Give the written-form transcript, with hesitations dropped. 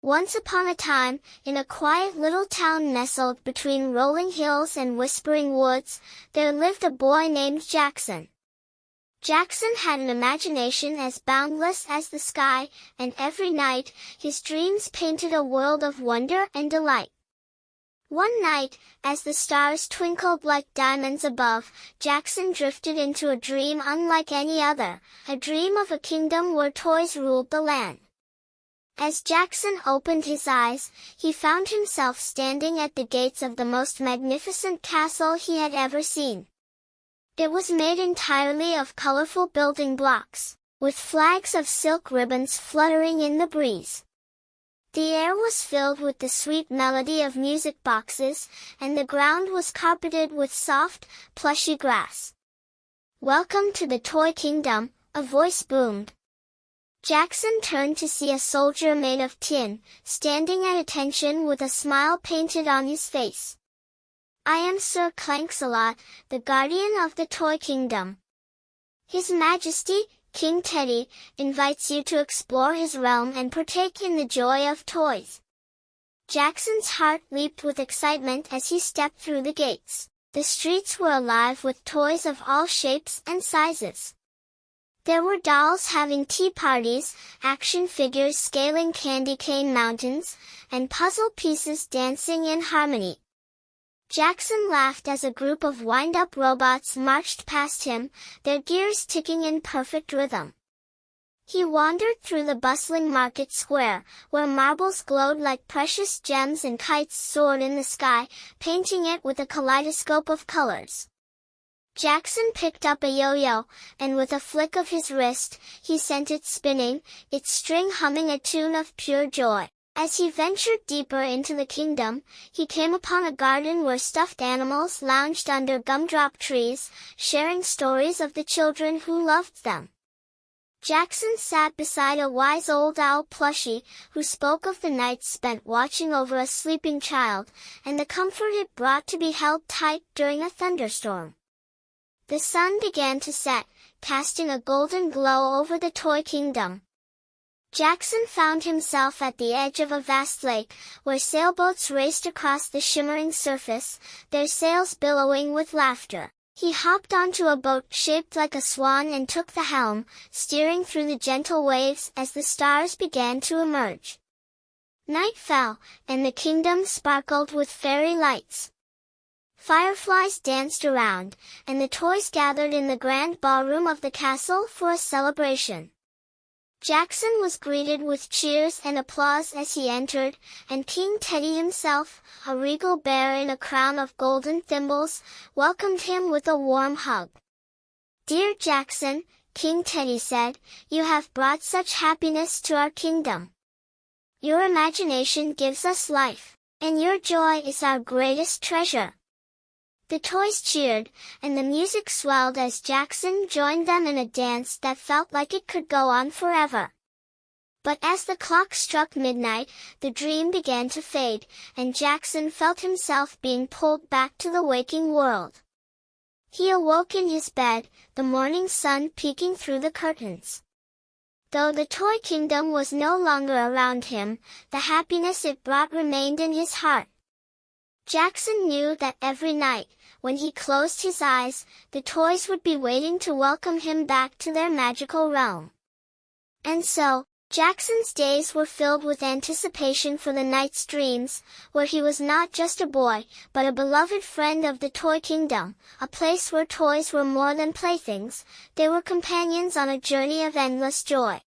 Once upon a time, in a quiet little town nestled between rolling hills and whispering woods, there lived a boy named Jackson. Jackson had an imagination as boundless as the sky, and every night, his dreams painted a world of wonder and delight. One night, as the stars twinkled like diamonds above, Jackson drifted into a dream unlike any other, a dream of a kingdom where toys ruled the land. As Jackson opened his eyes, he found himself standing at the gates of the most magnificent castle he had ever seen. It was made entirely of colorful building blocks, with flags of silk ribbons fluttering in the breeze. The air was filled with the sweet melody of music boxes, and the ground was carpeted with soft, plushy grass. "Welcome to the Toy Kingdom," a voice boomed. Jackson turned to see a soldier made of tin, standing at attention with a smile painted on his face. "I am Sir Clanksalot, the guardian of the Toy Kingdom. His Majesty, King Teddy, invites you to explore his realm and partake in the joy of toys." Jackson's heart leaped with excitement as he stepped through the gates. The streets were alive with toys of all shapes and sizes. There were dolls having tea parties, action figures scaling candy cane mountains, and puzzle pieces dancing in harmony. Jackson laughed as a group of wind-up robots marched past him, their gears ticking in perfect rhythm. He wandered through the bustling market square, where marbles glowed like precious gems and kites soared in the sky, painting it with a kaleidoscope of colors. Jackson picked up a yo-yo, and with a flick of his wrist, he sent it spinning, its string humming a tune of pure joy. As he ventured deeper into the kingdom, he came upon a garden where stuffed animals lounged under gumdrop trees, sharing stories of the children who loved them. Jackson sat beside a wise old owl plushie, who spoke of the nights spent watching over a sleeping child, and the comfort it brought to be held tight during a thunderstorm. The sun began to set, casting a golden glow over the toy kingdom. Jackson found himself at the edge of a vast lake, where sailboats raced across the shimmering surface, their sails billowing with laughter. He hopped onto a boat shaped like a swan and took the helm, steering through the gentle waves as the stars began to emerge. Night fell, and the kingdom sparkled with fairy lights. Fireflies danced around, and the toys gathered in the grand ballroom of the castle for a celebration. Jackson was greeted with cheers and applause as he entered, and King Teddy himself, a regal bear in a crown of golden thimbles, welcomed him with a warm hug. "Dear Jackson," King Teddy said, "you have brought such happiness to our kingdom. Your imagination gives us life, and your joy is our greatest treasure." The toys cheered, and the music swelled as Jackson joined them in a dance that felt like it could go on forever. But as the clock struck midnight, the dream began to fade, and Jackson felt himself being pulled back to the waking world. He awoke in his bed, the morning sun peeking through the curtains. Though the toy kingdom was no longer around him, the happiness it brought remained in his heart. Jackson knew that every night, when he closed his eyes, the toys would be waiting to welcome him back to their magical realm. And so, Jackson's days were filled with anticipation for the night's dreams, where he was not just a boy, but a beloved friend of the Toy Kingdom, a place where toys were more than playthings, they were companions on a journey of endless joy.